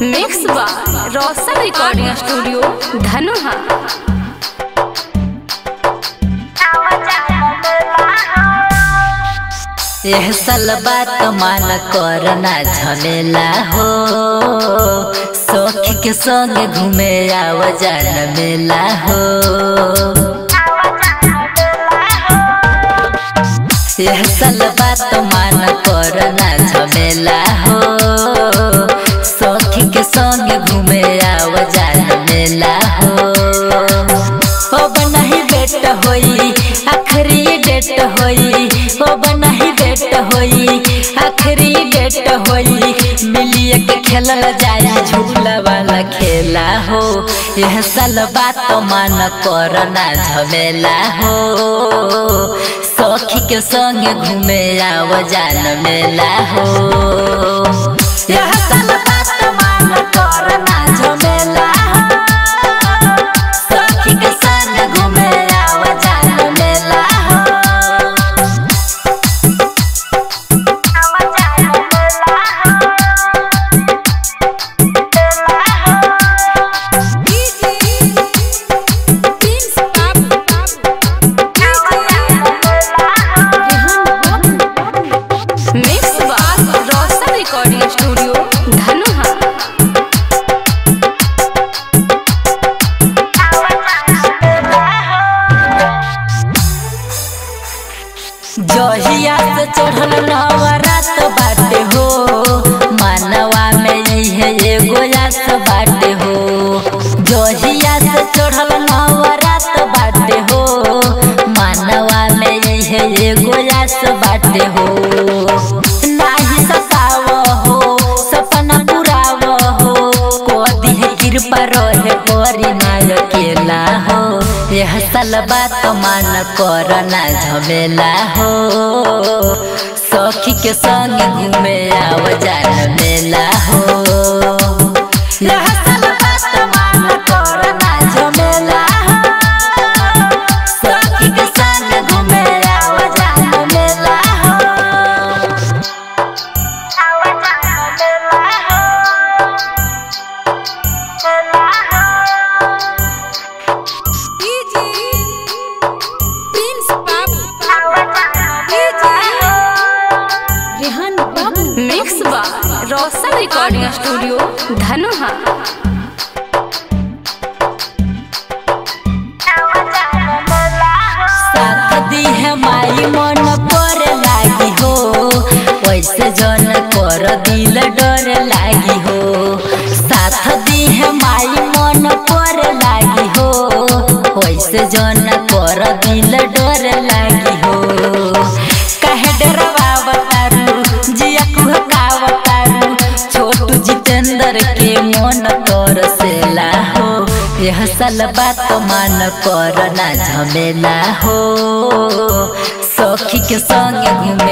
Mix by Roshan recording studio Dhanuha. यह साल बात मान करना झमेला हो, सखी के संग घूमे आव जान मेला हो। यह साल बात मान करना झमेला हो, सखी के संग घूमे आव जान मेला हो। ओ बनही बेट होई आखरी डेट होई, ओ बनही बेट होई आखरी डेट होई, मिलिए के खेलल जाए झूला वाला खेला हो। यह साल बात मान करना झमेला हो, सखी के संग घूमे आव जान मेला हो। यह साल बात मान करना झमेला हो, सखी के संग घूमे आव जान मेला हो। Mix by Roshan recording studio Dhanuha. जहिया से चढ़ल नवरात बाटे हो, मानवा में इहे एगो आस बाटे हो। जहिया से चढ़ल नवरात बाटे हो, मानवा में इहे एगो आस बाटे हो। नाही सताव हो सपना पुराव हो, कोदी है कृपा रहे करी ना अकेला हो। यह साल बात मान करना झमेला हो, सखी के संग घूमे आव जान मेला हो। यह साल बात मान करना झमेला हो, सखी के संग घूमे आव जान मेला हो। Mix by Roshan recording studio Dhanuha. साथ दी है माई मन पर लागी हो, वैसे जन कर दिल डर लागी हो। साथ दी है माई मन पर लागी हो, वैसे जन कर दिल डर लागी हो। कहे डरवावतारू जिया कुहकावतारू, छोटू जितेंद्र के मन तरसेला हो। यह साल बात मान करना झमेला हो, सखी के संग घूमे